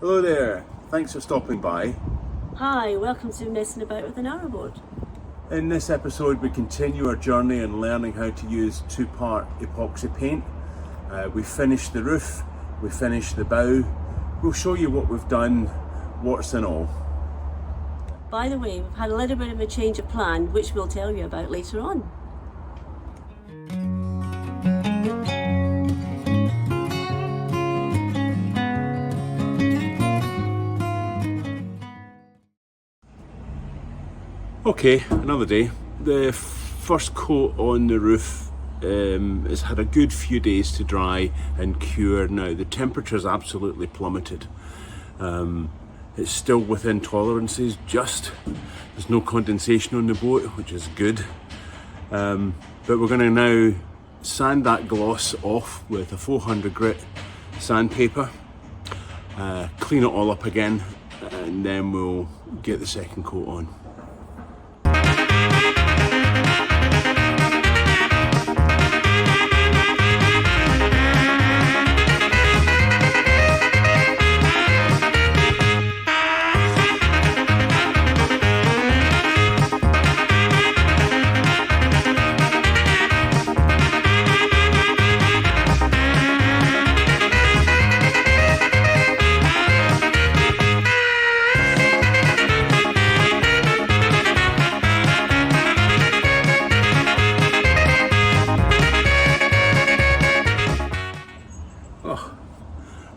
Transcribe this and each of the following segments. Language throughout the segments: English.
Hello there, thanks for stopping by. Hi, welcome to Messing About with the Narrowboat. In this episode we continue our journey in learning how to use two-part epoxy paint. We finished the roof, we finished the bow. We'll show you what we've done, what's in all. By the way, we've had a little bit of a change of plan, which we'll tell you about later on. Okay, another day. The first coat on the roof has had a good few days to dry and cure now. The temperature's absolutely plummeted. It's still within tolerances, just. There's no condensation on the boat, which is good. But we're going to now sand that gloss off with a 400 grit sandpaper, clean it all up again, and then we'll get the second coat on.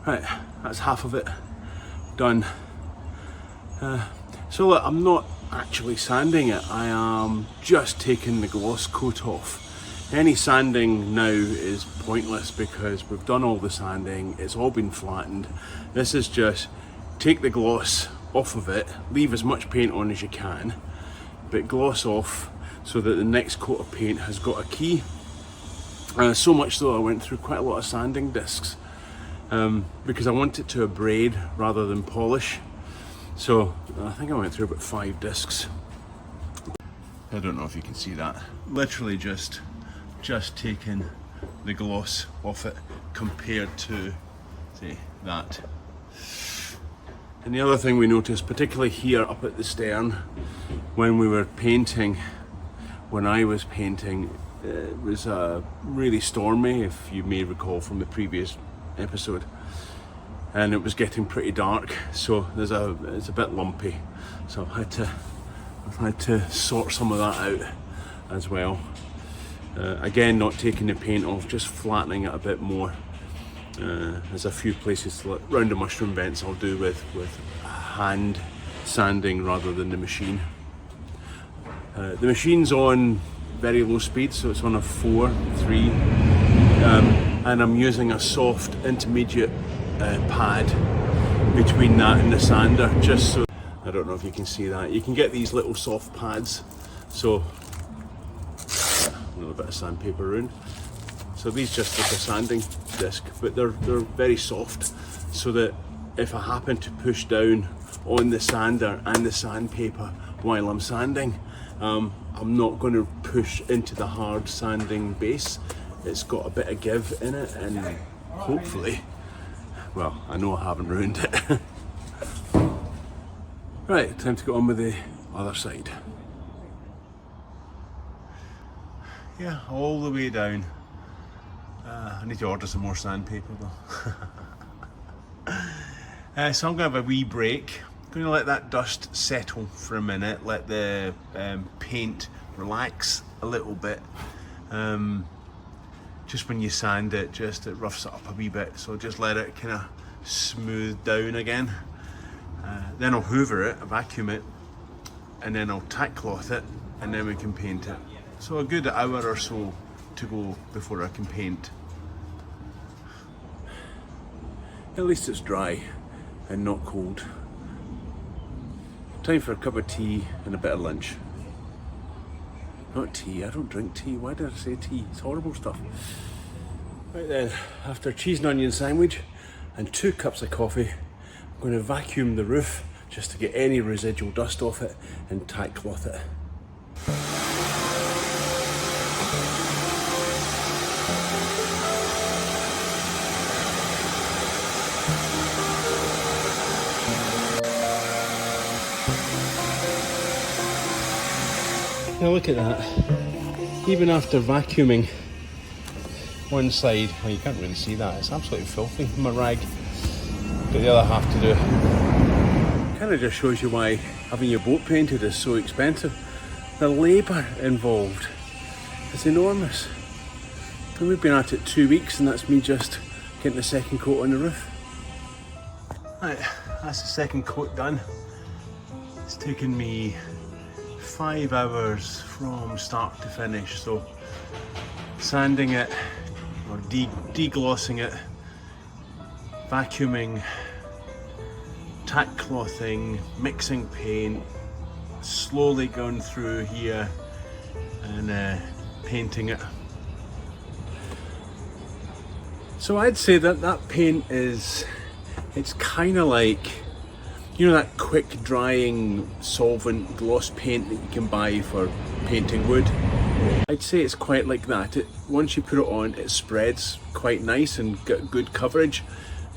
Right, that's half of it done. So look, I'm not actually sanding it, I am just taking the gloss coat off. Any sanding now is pointless because we've done all the sanding, it's all been flattened. This is just take the gloss off of it, leave as much paint on as you can, but gloss off so that the next coat of paint has got a key. So much so I went through quite a lot of sanding discs. Because I want it to abrade rather than polish. So I think I went through about 5 discs. I don't know if you can see that. Literally just taking the gloss off it compared to, say, that. And the other thing we noticed, particularly here up at the stern, when we were painting, when I was painting, it was really stormy, if you may recall from the previous episode, and it was getting pretty dark, so it's a bit lumpy, so I've had to sort some of that out as well. Again, not taking the paint off, just flattening it a bit more. There's a few places around the mushroom vents I'll do with hand sanding rather than the machine. The machine's on very low speed, so it's on a 4.3, and I'm using a soft intermediate pad between that and the sander, just so, I don't know if you can see that, you can get these little soft pads, so a little bit of sandpaper around, so these just like a sanding disc, but they're very soft, so that if I happen to push down on the sander and the sandpaper while I'm sanding, I'm not going to push into the hard sanding base. It's got a bit of give in it, and hopefully, well, I know I haven't ruined it. Right, time to go on with the other side. Yeah, all the way down. I need to order some more sandpaper though. So I'm going to have a wee break. I'm going to let that dust settle for a minute, let the paint relax a little bit. Just when you sand it, it roughs it up a wee bit, so just let it kind of smooth down again. Then I'll hoover it, vacuum it, and then I'll tack cloth it, and then we can paint it. So a good hour or so to go before I can paint. At least it's dry and not cold. Time for a cup of tea and a bit of lunch. Not tea, I don't drink tea. Why did I say tea? It's horrible stuff. Right then, after a cheese and onion sandwich and 2 cups of coffee, I'm going to vacuum the roof just to get any residual dust off it and tack cloth it. Now look at that. Even after vacuuming one side, well, you can't really see that, it's absolutely filthy. My rag, got the other half to do. Kind of just shows you why having your boat painted is so expensive. The labour involved is enormous. And we've been at it 2 weeks, and that's me just getting the second coat on the roof. Right, that's the second coat done. It's taken me 5 hours from start to finish, so sanding it or deglossing it, vacuuming, tack clothing, mixing paint, slowly going through here and painting it. So I'd say that paint it's kind of like, you know, that quick drying solvent gloss paint that you can buy for painting wood. I'd say it's quite like that. Once you put it on, it spreads quite nice and got good coverage,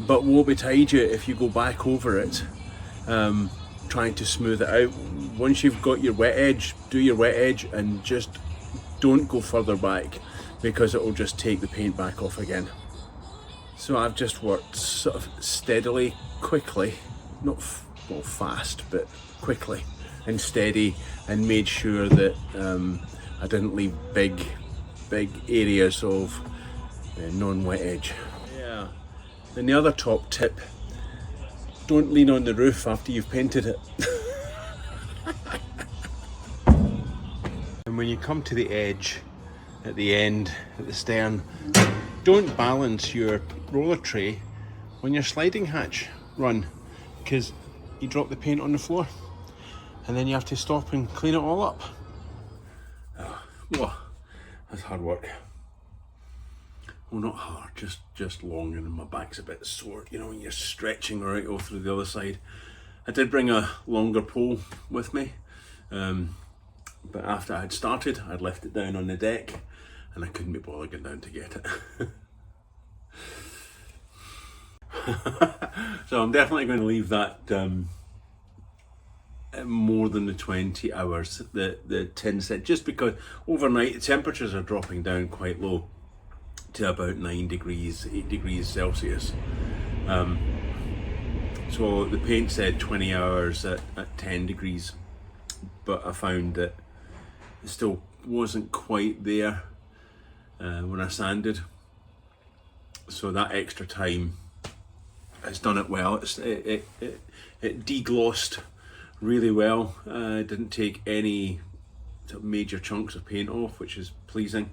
but woe betide you if you go back over it trying to smooth it out. Once you've got your wet edge, do your wet edge and just don't go further back, because it will just take the paint back off again. So I've just worked sort of steadily, quickly, not fast, but quickly and steady, and made sure that I didn't leave big areas of non-wet edge. Yeah. And the other top tip, don't lean on the roof after you've painted it. And when you come to the edge, at the end, at the stern, don't balance your roller tray on your sliding hatch run, because you drop the paint on the floor and then you have to stop and clean it all up. Oh, that's hard work. Well, not hard, just long, and my back's a bit sore, you know, when you're stretching right all through the other side. I did bring a longer pole with me, but after I had started, I'd left it down on the deck and I couldn't be bothered getting down to get it. So I'm definitely going to leave that more than the 20 hours, the tin set, just because overnight the temperatures are dropping down quite low to about 9 degrees, 8 degrees Celsius. So the paint said 20 hours at 10 degrees, but I found that it still wasn't quite there when I sanded. So that extra time has done it well. It deglossed really well. Didn't take any major chunks of paint off, which is pleasing.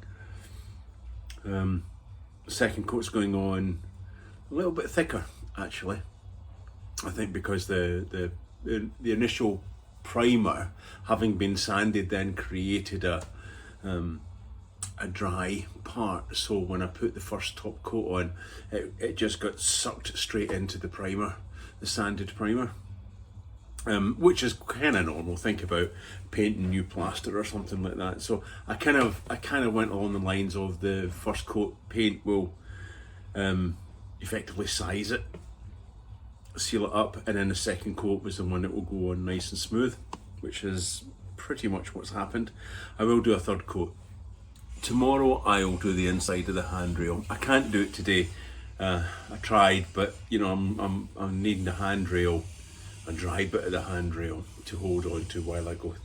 Second coat's going on a little bit thicker, actually. I think because the initial primer, having been sanded, then created a dry part. So when I put the first top coat on, it just got sucked straight into the primer, the sanded primer. Which is kind of normal. Think about painting new plaster or something like that. So I kind of went along the lines of the first coat paint will effectively size it, seal it up, and then the second coat was the one that will go on nice and smooth, which is pretty much what's happened. I will do a third coat tomorrow. I'll do the inside of the handrail. I can't do it today. I tried, but you know, I'm needing the handrail, a dry bit of the handrail to hold on to while I go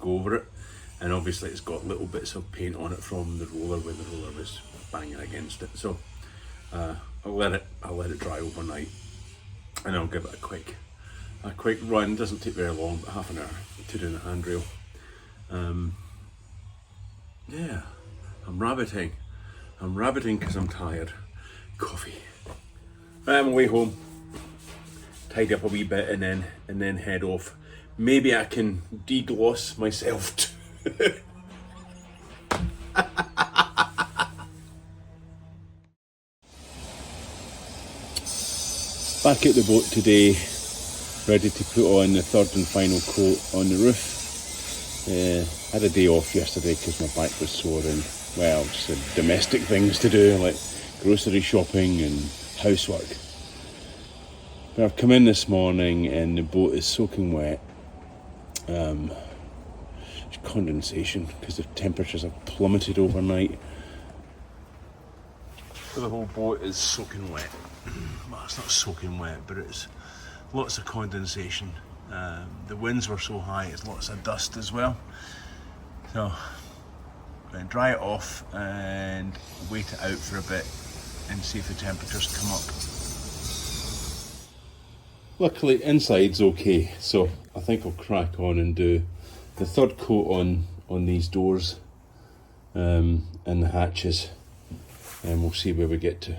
over it. And obviously it's got little bits of paint on it from the roller when the roller was banging against it. So I'll let it dry overnight, and I'll give it a quick run. It doesn't take very long, but half an hour to do the handrail. Yeah, I'm rabbiting because I'm tired. Coffee. I'm on my way home. Tidy up a wee bit and then head off. Maybe I can degloss myself too. Back at the boat today, ready to put on the third and final coat on the roof. Had a day off yesterday because my back was sore, and well, just had domestic things to do like grocery shopping and housework. But I've come in this morning and the boat is soaking wet. It's condensation because the temperatures have plummeted overnight. So the whole boat is soaking wet. Well, it's not soaking wet, but it's lots of condensation. The winds were so high, it's lots of dust as well. So I'm going to dry it off and wait it out for a bit and see if the temperatures come up. Luckily inside's okay, so I think I'll crack on and do the third coat on these doors and the hatches, and we'll see where we get to.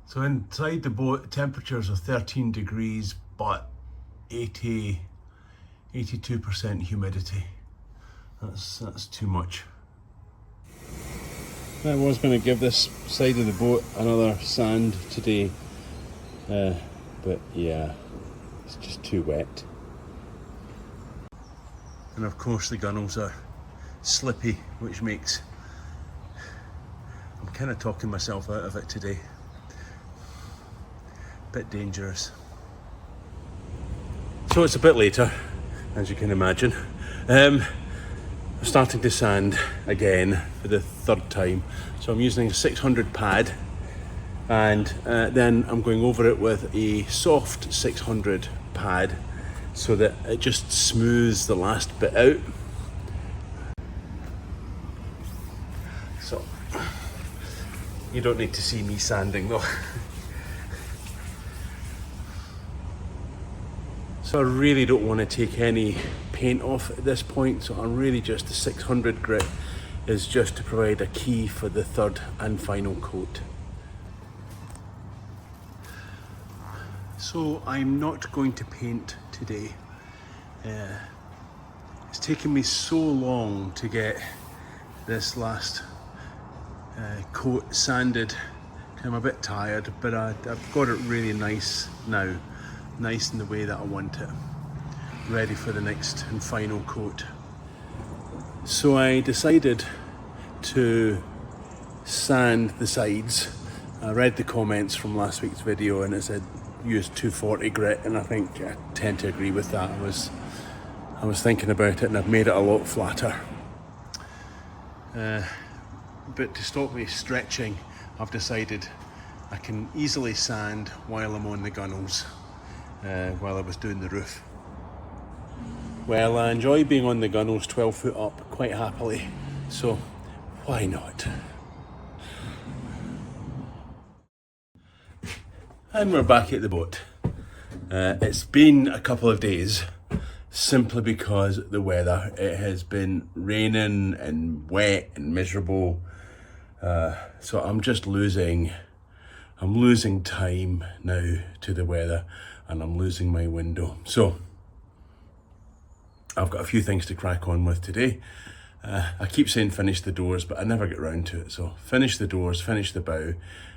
So inside the boat, temperatures are 13 degrees, but 82% humidity. That's too much. I was going to give this side of the boat another sand today, but yeah, it's just too wet. And of course the gunnels are slippy, which makes, I'm kind of talking myself out of it today. Bit dangerous. So it's a bit later, as you can imagine. I'm starting to sand again for the third time. So I'm using a 600 pad, and then I'm going over it with a soft 600 pad so that it just smooths the last bit out. So you don't need to see me sanding though. So I really don't want to take any paint off at this point, so I'm really just, the 600 grit is just to provide a key for the third and final coat. So I'm not going to paint today. It's taken me so long to get this last coat sanded. I'm a bit tired, but I've got it really nice now. Nice in the way that I want it, ready for the next and final coat. So I decided to sand the sides. I read the comments from last week's video and it said use 240 grit, and I think I tend to agree with that. I was thinking about it and I've made it a lot flatter. But to stop me stretching, I've decided I can easily sand while I'm on the gunnels. While I was doing the roof. Well, I enjoy being on the gunnels 12 foot up quite happily, so why not? And we're back at the boat. It's been a couple of days simply because the weather. It has been raining and wet and miserable, so I'm losing time now to the weather, and I'm losing my window. So I've got a few things to crack on with today. I keep saying finish the doors, but I never get round to it. So finish the doors, finish the bow,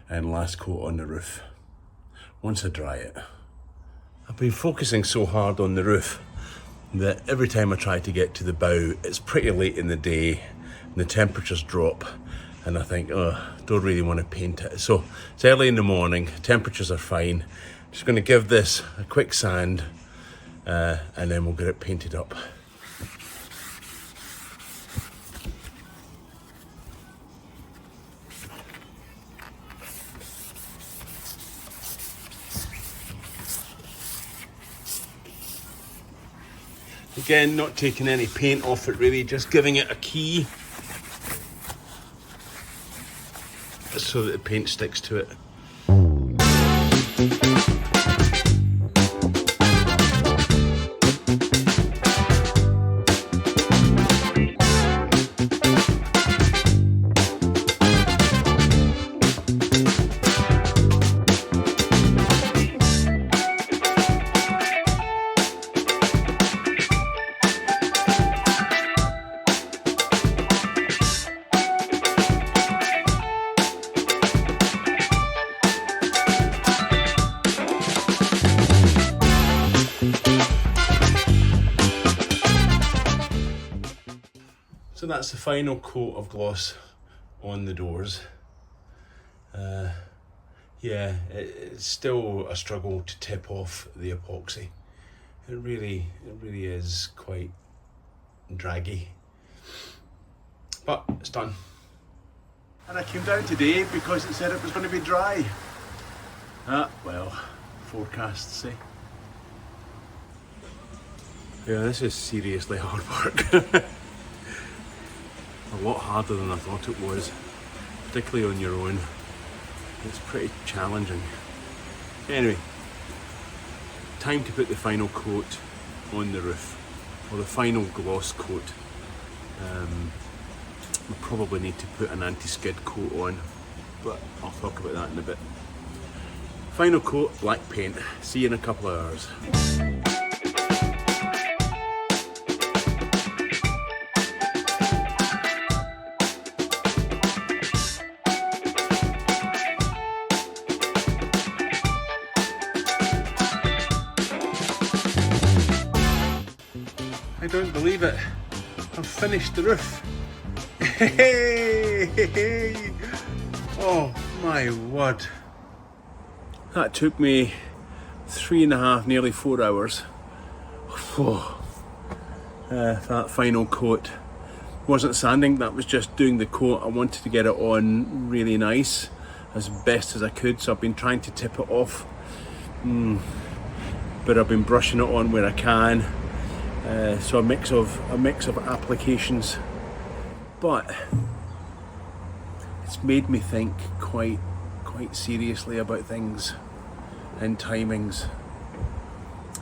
and last coat on the roof once I dry it. I've been focusing so hard on the roof that every time I try to get to the bow, it's pretty late in the day and the temperatures drop, and I think, oh, don't really want to paint it. So it's early in the morning, temperatures are fine. Just going to give this a quick sand and then we'll get it painted up. Again, not taking any paint off it really, just giving it a key so that the paint sticks to it. So that's the final coat of gloss on the doors. Yeah, it's still a struggle to tip off the epoxy. It really is quite and draggy. But it's done. And I came down today because it said it was going to be dry. Well, forecasts say. Yeah, this is seriously hard work. A lot harder than I thought it was, particularly on your own. It's pretty challenging. Anyway, time to put the final coat on the roof, or the final gloss coat. We'll probably need to put an anti-skid coat on, but I'll talk about that in a bit. Final coat, black paint. See you in a couple of hours. I don't believe it. I've finished the roof. Hey! Oh my word. That took me 3.5, nearly 4 hours. That final coat. Wasn't sanding, that was just doing the coat. I wanted to get it on really nice, as best as I could, so I've been trying to tip it off. But I've been brushing it on where I can. So a mix of applications, but it's made me think quite seriously about things and timings.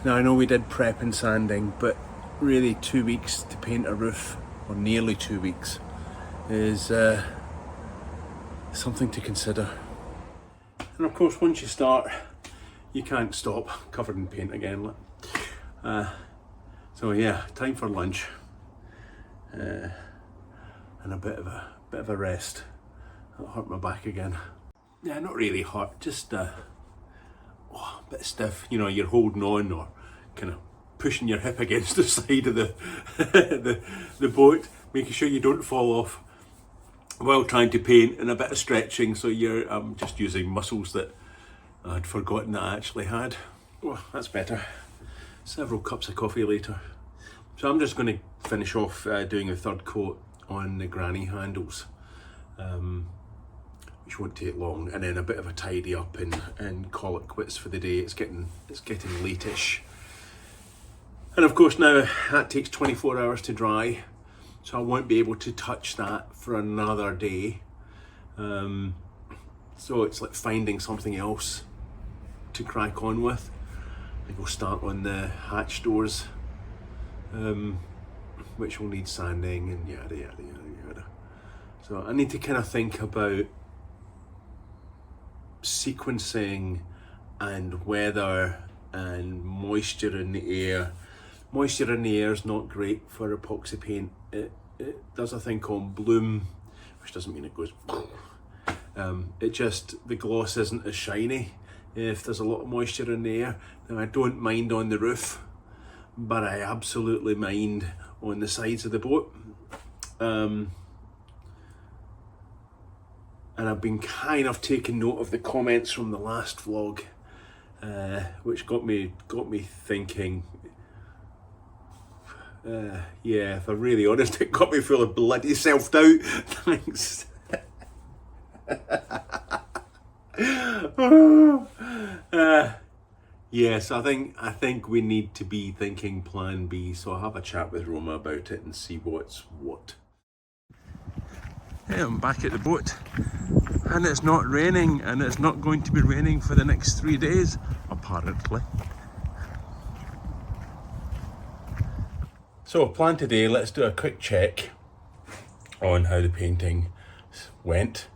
Now I know we did prep and sanding, but really 2 weeks to paint a roof, or nearly 2 weeks, is something to consider. And of course, once you start, you can't stop. Covered in paint again. So yeah, time for lunch, and a bit of a rest. That'll hurt my back again. Yeah, not really hurt, just a bit stiff. You know, you're holding on or kind of pushing your hip against the side of the boat, making sure you don't fall off while trying to paint, and a bit of stretching. So you're just using muscles that I'd forgotten that I actually had. Oh, that's better. Several cups of coffee later. So I'm just going to finish off doing a third coat on the granny handles, which won't take long, and then a bit of a tidy up and call it quits for the day. It's getting late-ish. And of course now that takes 24 hours to dry, so I won't be able to touch that for another day. So it's like finding something else to crack on with. I think we'll start on the hatch doors, which will need sanding and yada yada yada yada. So I need to kind of think about sequencing and weather and moisture in the air. Moisture in the air is not great for epoxy paint. It does a thing called bloom, which doesn't mean it goes. The gloss isn't as shiny if there's a lot of moisture in the air. Now I don't mind on the roof, but I absolutely mind on the sides of the boat. And I've been kind of taking note of the comments from the last vlog, which got me thinking. Yeah, if I'm really honest, it got me full of bloody self-doubt. Thanks. Yes, I think we need to be thinking plan B, so I'll have a chat with Roma about it and see what's what. Hey, I'm back at the boat, and it's not raining, and it's not going to be raining for the next 3 days, apparently. So plan today, let's do a quick check on how the painting went,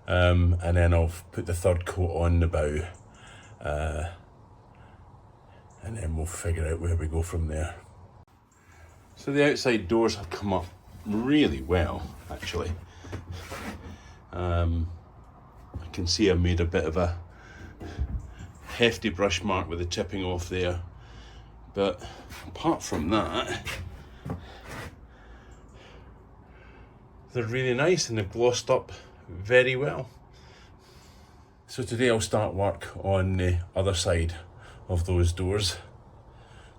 and then I'll put the third coat on the bow, and then we'll figure out where we go from there. So the outside doors have come up really well, actually. I can see I made a bit of a hefty brush mark with the chipping off there, but apart from that, they're really nice and they're glossed up very well. So today I'll start work on the other side of those doors.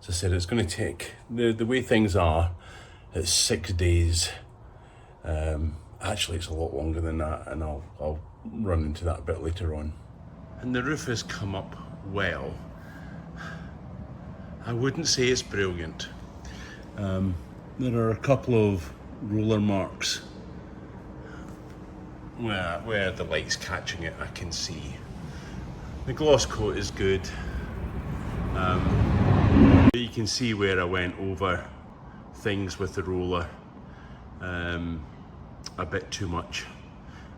As I said, it's going to take, the way things are, It's 6 days. Actually, it's a lot longer than that, and I'll run into that a bit later on. And the roof has come up well. I wouldn't say it's brilliant. There are a couple of roller marks where the light's catching it, I can see. The gloss coat is good. You can see where I went over things with the roller a bit too much,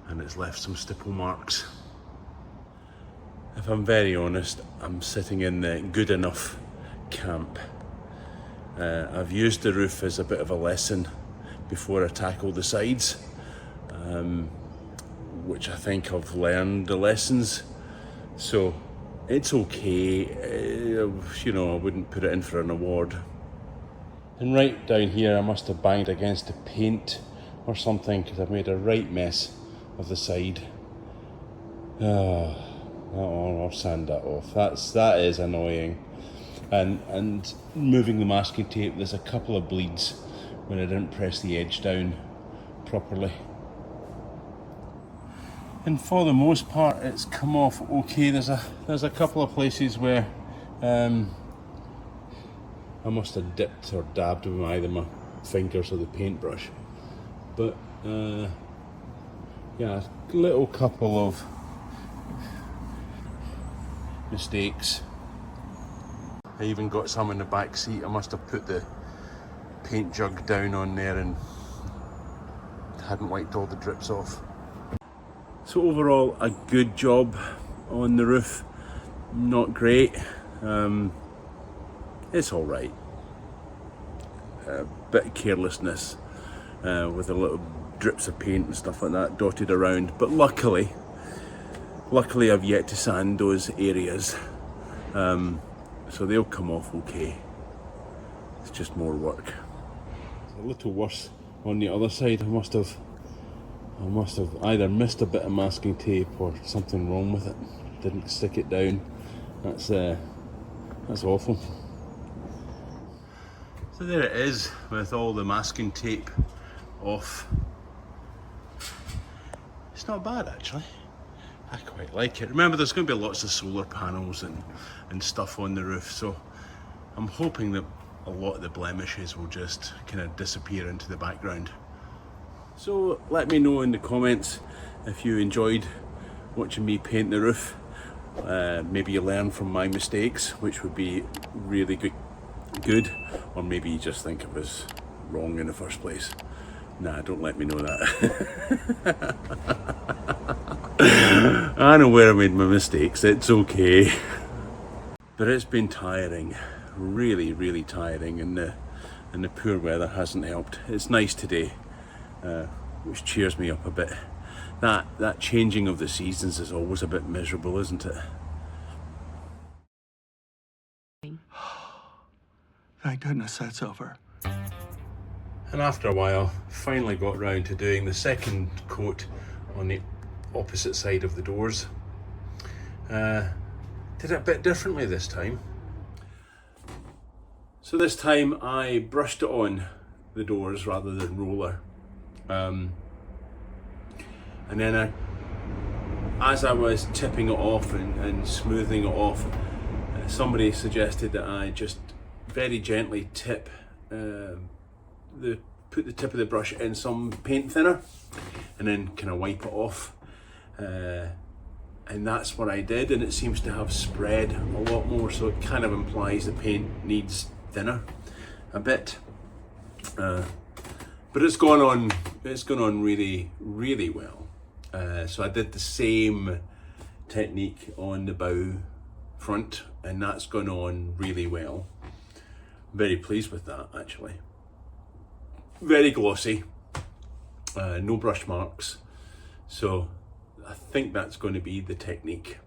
and it's left some stipple marks. If I'm very honest, I'm sitting in the good enough camp. I've used the roof as a bit of a lesson before I tackle the sides, which I think I've learned the lessons, so it's okay. You know, I wouldn't put it in for an award. And right down here, I must have banged against the paint or something, because I've made a right mess of the side. I'll sand that off. That is annoying. And moving the masking tape, there's a couple of bleeds when I didn't press the edge down properly. And for the most part, it's come off okay. There's a couple of places where I must have dipped or dabbed with either my fingers or the paintbrush. But yeah, a little couple of mistakes. I even got some in the back seat. I must have put the paint jug down on there and hadn't wiped all the drips off. So overall, a good job on the roof. Not great. It's all right. A bit of carelessness with a little drips of paint and stuff like that dotted around. But luckily I've yet to sand those areas. So they'll come off okay. It's just more work. It's a little worse on the other side. I must have either missed a bit of masking tape or something wrong with it. Didn't stick it down. That's awful. So there it is, with all the masking tape off. It's not bad actually. I quite like it. Remember, there's going to be lots of solar panels and stuff on the roof, so I'm hoping that a lot of the blemishes will just kind of disappear into the background. So let me know in the comments if you enjoyed watching me paint the roof. Maybe you learn from my mistakes, which would be really good, or maybe you just think it was wrong in the first place. Nah, don't let me know that. I know where I made my mistakes, it's okay. But it's been tiring, really tiring, and the poor weather hasn't helped. It's nice today, which cheers me up a bit. That changing of the seasons is always a bit miserable, isn't it? Thank goodness that's over. And after a while, finally got round to doing the second coat on the opposite side of the doors. Did it a bit differently this time. So this time I brushed it on the doors rather than roller. And then as I was tipping it off and smoothing it off, somebody suggested that I just very gently put the tip of the brush in some paint thinner and then kind of wipe it off. And that's what I did, and it seems to have spread a lot more, so it kind of implies the paint needs thinner a bit. But it's gone on really well. So I did the same technique on the bow front, and that's gone on really well. Very pleased with that actually. Very glossy, no brush marks, so I think that's going to be the technique.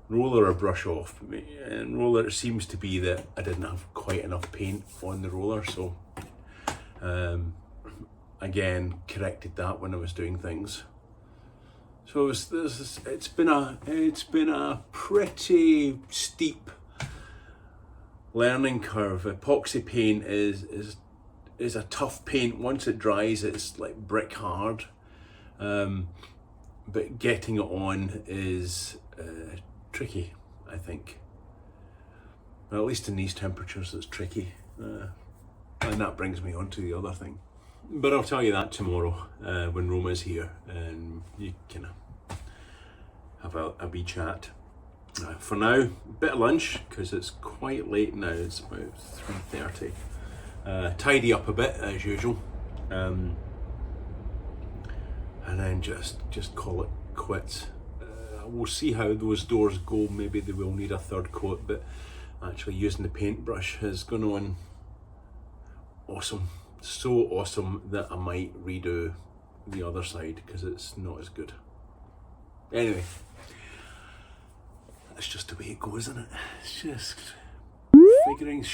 Roller or brush off, and roller, it seems to be that I didn't have quite enough paint on the roller, so again corrected that when I was doing things. So it's been a pretty steep learning curve. Epoxy paint is is a tough paint. Once it dries, it's like brick hard. But getting it on is tricky, I think. Well, at least in these temperatures, it's tricky. And that brings me on to the other thing. But I'll tell you that tomorrow when Roma's here, and you can have a wee chat. For now, a bit of lunch, because it's quite late now. It's about 3:30. Tidy up a bit as usual, and then just call it quits. We'll see how those doors go. Maybe they will need a third coat, but actually using the paintbrush has gone on awesome, so awesome that I might redo the other side because it's not as good. Anyway, that's just the way it goes, isn't it? It's just figuring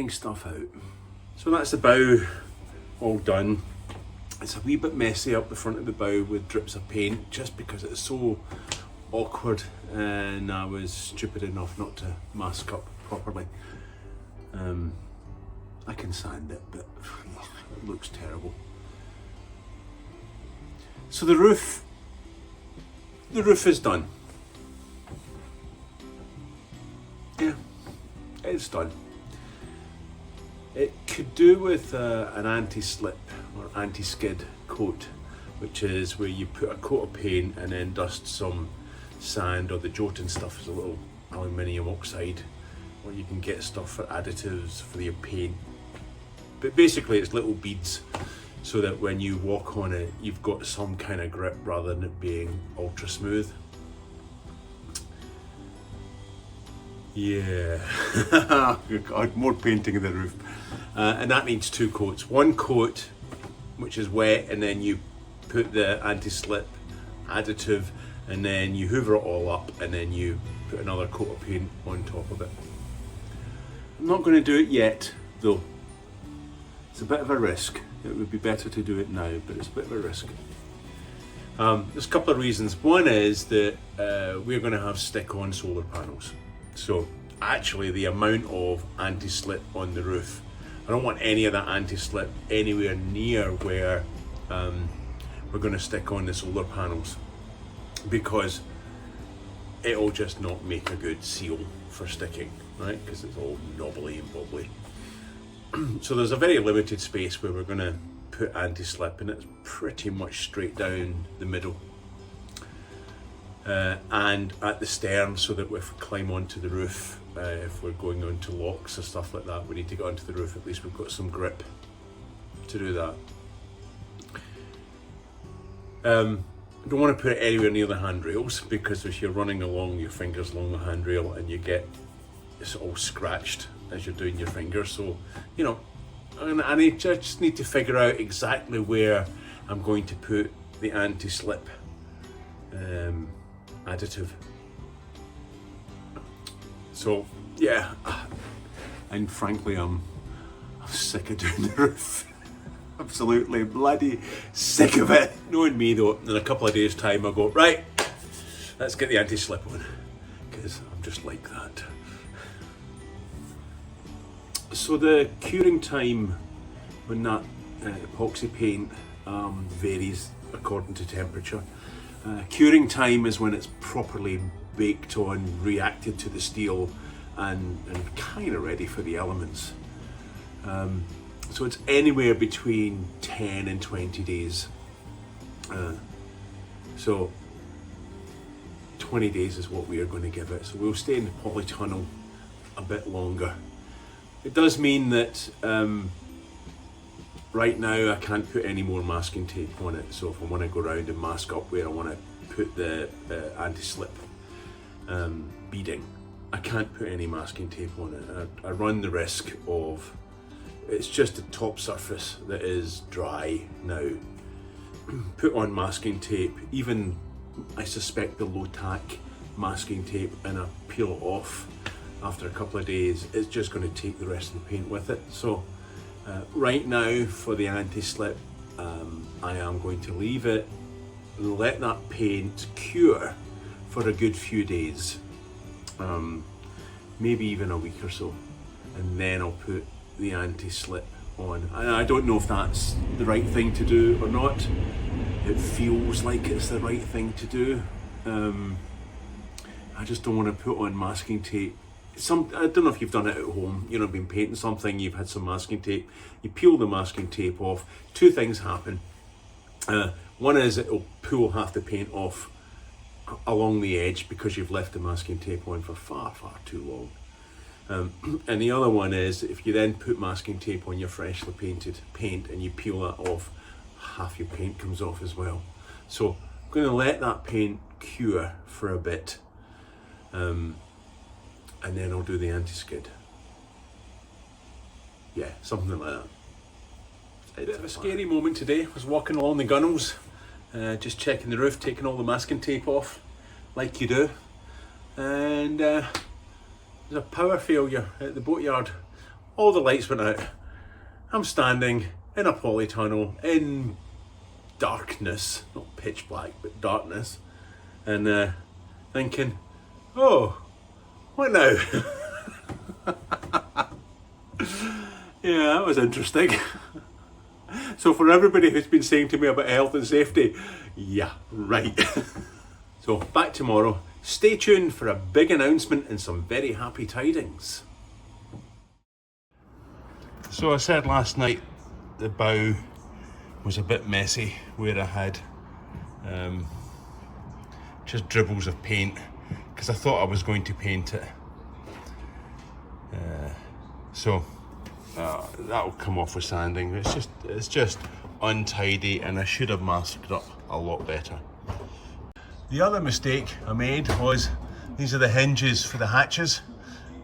stuff out. So that's the bow all done. It's a wee bit messy up the front of the bow with drips of paint, just because it's so awkward and I was stupid enough not to mask up properly. I can sand it, but it looks terrible. So the roof is done. Yeah, it's done. It could do with an anti-slip or anti-skid coat, which is where you put a coat of paint and then dust some sand, or the Jotun stuff is a little aluminium oxide, or you can get stuff for additives for your paint. But basically it's little beads so that when you walk on it, you've got some kind of grip rather than it being ultra smooth. Yeah, God, more painting of the roof. And that needs 2 coats. One coat, which is wet, and then you put the anti-slip additive, and then you hoover it all up, and then you put another coat of paint on top of it. I'm not going to do it yet, though. It's a bit of a risk. It would be better to do it now, but it's a bit of a risk. There's a couple of reasons. One is that we're going to have stick-on solar panels. So actually the amount of anti-slip on the roof, I don't want any of that anti-slip anywhere near where we're going to stick on the solar panels, because it'll just not make a good seal for sticking, right? Because it's all knobbly and wobbly. So there's a very limited space where we're going to put anti-slip, and it's pretty much straight down the middle. And at the stern, so that if we climb onto the roof, if we're going onto locks or stuff like that, we need to get onto the roof, at least we've got some grip to do that. I don't want to put it anywhere near the handrails, because if you're running along your fingers along the handrail and you get it's all scratched as you're doing your fingers, so you know, and I just need to figure out exactly where I'm going to put the anti-slip additive. So yeah, and frankly I'm sick of doing the roof. Absolutely bloody sick of it. Knowing me though, in a couple of days time I'll go, right, let's get the anti-slip on, because I'm just like that. So the curing time when that epoxy paint varies according to temperature. Curing time is when it's properly baked on, reacted to the steel, and kind of ready for the elements. So it's anywhere between 10 and 20 days. So 20 days is what we are going to give it. So we'll stay in the polytunnel a bit longer. It does mean that right now I can't put any more masking tape on it. So if I want to go around and mask up where I want to put the anti-slip beading, I can't put any masking tape on it. I run the risk of, it's just the top surface that is dry now. Put on masking tape, even I suspect the low tack masking tape, and I peel it off after a couple of days, it's just going to take the rest of the paint with it. So right now for the anti-slip, I am going to leave it, let that paint cure for a good few days, maybe even a week or so. and then I'll put the anti-slip on. And I don't know if that's the right thing to do or not. It feels like it's the right thing to do. I just don't want to put on masking tape. I don't know if you've done it at home, you know, been painting something, you've had some masking tape, you peel the masking tape off, two things happen. One is it'll pull half the paint off along the edge because you've left the masking tape on for far too long. And the other one is if you then put masking tape on your freshly painted paint and you peel that off, half your paint comes off as well. So I'm going to let that paint cure for a bit. And then I'll do the anti-skid. Yeah, something like that. It's a bit of a scary moment today. I was walking along the gunnels, just checking the roof, taking all the masking tape off, like you do. And there's a power failure at the boatyard. All the lights went out. I'm standing in a polytunnel in darkness, not pitch black, but darkness. And thinking, oh, what now? Yeah, that was interesting. So for everybody who's been saying to me about health and safety, yeah, right. So back tomorrow. Stay tuned for a big announcement and some very happy tidings. So I said last night the bow was a bit messy where I had just dribbles of paint because I thought I was going to paint it. So that'll come off with sanding. It's just untidy and I should have masked up a lot better. The other mistake I made was these are the hinges for the hatches.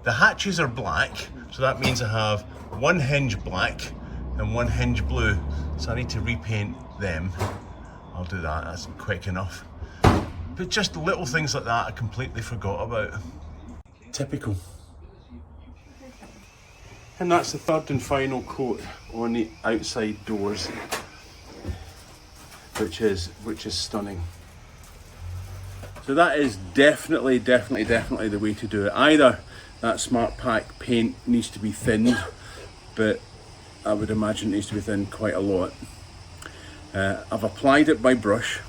The hatches are black, so that means I have one hinge black and one hinge blue. So I need to repaint them. I'll do that, that's quick enough. But just little things like that I completely forgot about. Typical. And that's the third and final coat on the outside doors, which is stunning. So that is definitely the way to do it. Either that Smart Pack paint needs to be thinned, but I would imagine it needs to be thinned quite a lot. I've applied it by brush,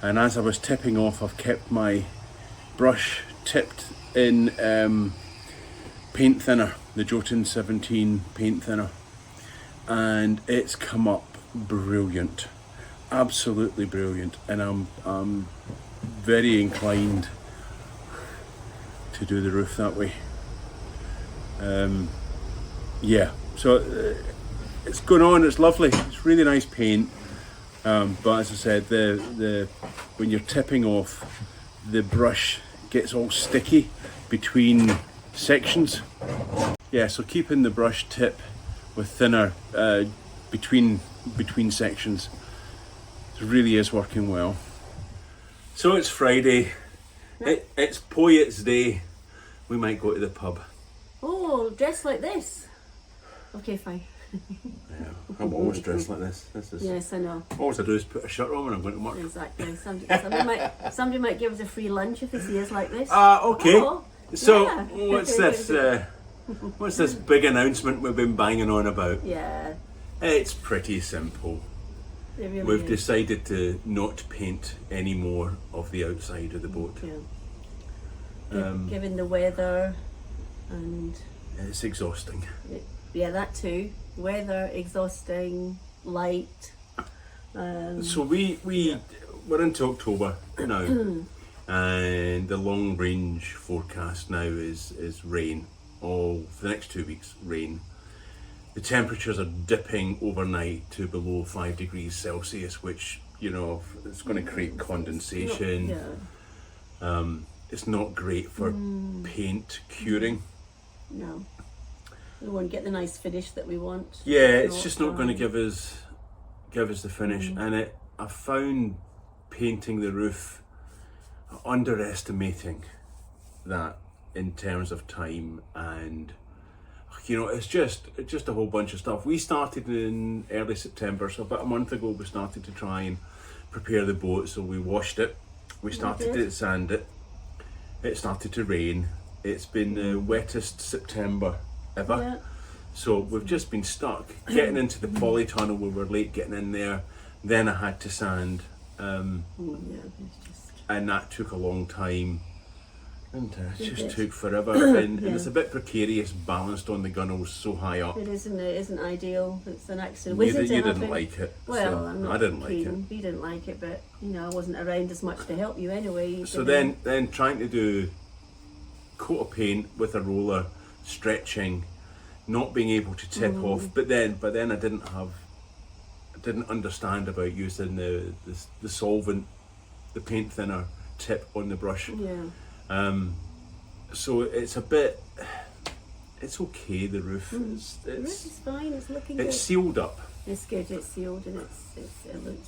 and as I was tipping off, I've kept my brush tipped in paint thinner, the Jotun 17 paint thinner, and it's come up brilliant, absolutely brilliant, and I'm very inclined to do the roof that way. Yeah, so it's going on, it's lovely, it's really nice paint, but as I said, the when you're tipping off, the brush gets all sticky between sections. Yeah, so keeping the brush tip with thinner between sections, it really is working well. So it's Friday, it's Poets Day, we might go to the pub. Oh, dressed like this? Okay, fine. Yeah, I'm always dressed like this. Yes, I know. All I do is put a shirt on when I'm going to work. Exactly. Somebody might give us a free lunch if they see us like this. Okay. Oh, so yeah. what's this? What's this big announcement we've been banging on about? Yeah. It's pretty simple. It really We've is. decided to not paint any more of the outside of the boat. Yeah. Given the weather and It's exhausting. yeah, that too. Weather, exhausting, light. So we're into October now, and the long range forecast now is rain. All for the next 2 weeks, rain. The temperatures are dipping overnight to below 5 degrees Celsius, which, you know, it's going to create condensation. Yeah. It's not great for paint curing. No. We won't get the nice finish that we want. Yeah, it's just not going to give us the finish. And I found painting the roof, underestimating that in terms of time, and you know, it's just a whole bunch of stuff. We started in early September, so about a month ago we started to try and prepare the boat. So we washed it, we started to sand it, it started to rain. It's been the wettest September ever. Yeah. So we've just been stuck getting into the polytunnel. We were late getting in there. Then I had to sand, and that took a long time. And it just took forever, and it's a bit precarious, balanced on the gunnels so high up. It isn't. It isn't ideal. It's an accident. You didn't like it. Well, so I'm not I didn't like keen. You didn't like it, but I wasn't around as much to help you anyway. So then trying to do coat of paint with a roller, stretching, not being able to tip off. But then I didn't understand about using the solvent, the paint thinner tip on the brush. Yeah. So it's a bit. It's okay. The roof. The roof is fine. It's looking good. It's sealed up. It's good. It's sealed and it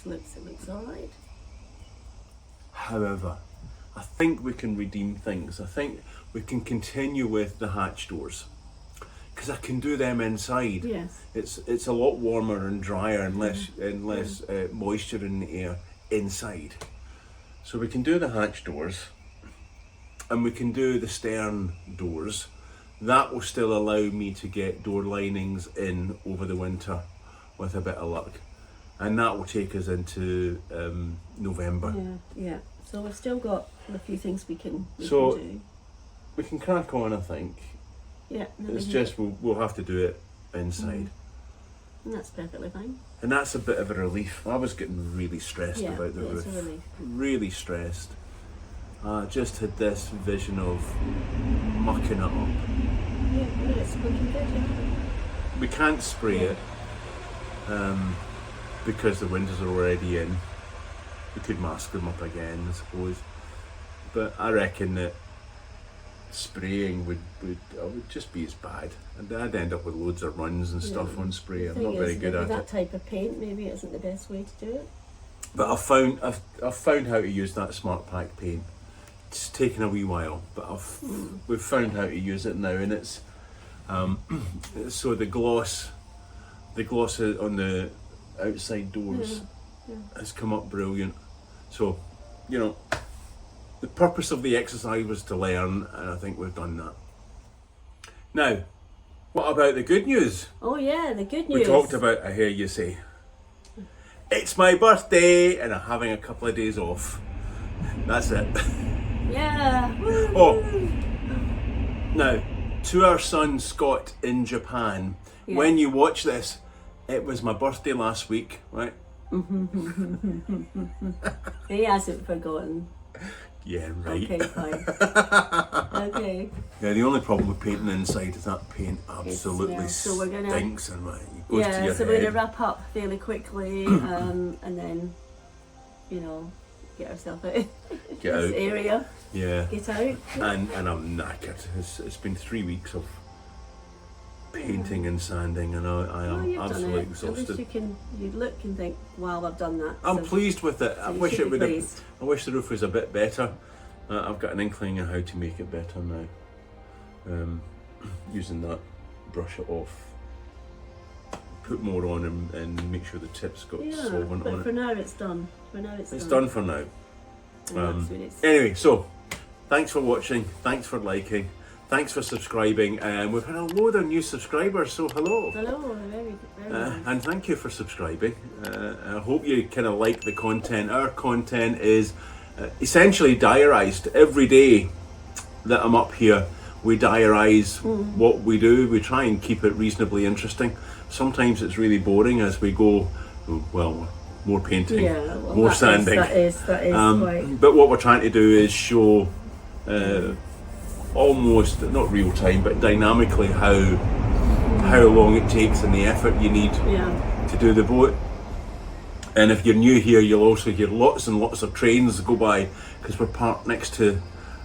looks all right. However, I think we can redeem things. I think we can continue with the hatch doors, because I can do them inside. Yes. It's a lot warmer and drier and less moisture in the air inside. So we can do the hatch doors, and we can do the stern doors. That will still allow me to get door linings in over the winter with a bit of luck, and that will take us into November. Yeah. So we've still got a few things we can do. We can crack on, I think. Yeah. It's just we'll have to do it inside. And that's perfectly fine. And that's a bit of a relief. I was getting really stressed about the roof. It's a relief. Really stressed. I just had this vision of mucking it up. Yeah, well, it's looking good, yeah. We can't spray it because the windows are already in. We could mask them up again, I suppose. But I reckon that spraying would just be as bad. And I'd end up with loads of runs and stuff on spray. I'm not very good at that it. type of paint maybe isn't the best way to do it. But I've found how to use that Smart Pack paint. It's taken a wee while, but we've found how to use it now, and it's so the gloss on the outside doors has come up brilliant. So, the purpose of the exercise was to learn, and I think we've done that. Now, what about the good news? Oh yeah, the good news. We talked about, I hear you say, it's my birthday and I'm having a couple of days off. That's it. Yeah. Oh, now, to our son Scott in Japan, when you watch this, it was my birthday last week, right? He hasn't forgotten. Yeah, right. Okay, fine. Okay. Yeah, the only problem with painting inside is that paint absolutely so we're gonna, stinks and it goes to your so head. we're going to wrap up fairly quickly and then, get ourselves out of this area. Yeah. Get out. And I'm knackered. It's been 3 weeks of painting and sanding, and I am absolutely exhausted. At least you look and think, wow, I've done that. I'm pleased with it. I wish it would pleased. I wish the roof was a bit better. I've got an inkling of how to make it better now. Using that, brush it off, put more on, and make sure the tips got solvent on it. For now it's done. It's done for now. It's Anyway, so thanks for watching. Thanks for liking. Thanks for subscribing, and we've had a load of new subscribers, so hello. Hello, very nice. And thank you for subscribing. I hope you kind of like the content. Our content is essentially diarised. Every day that I'm up here, we diarise what we do. We try and keep it reasonably interesting. Sometimes it's really boring as we go, more painting, more sanding. That is quite... But what we're trying to do is show almost, not real time, but dynamically how long it takes and the effort you need to do the boat. And if you're new here, you'll also hear lots and lots of trains go by, because we're parked next to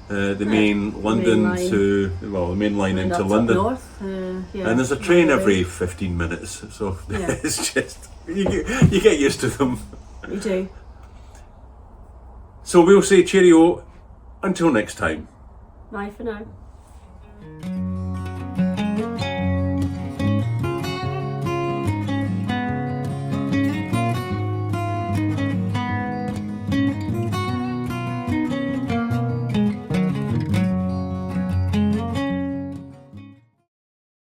the main London the main line into London. North, and there's a train every 15 minutes, so it's just, you get used to them. You do. So we'll say cheerio until next time. Bye for now.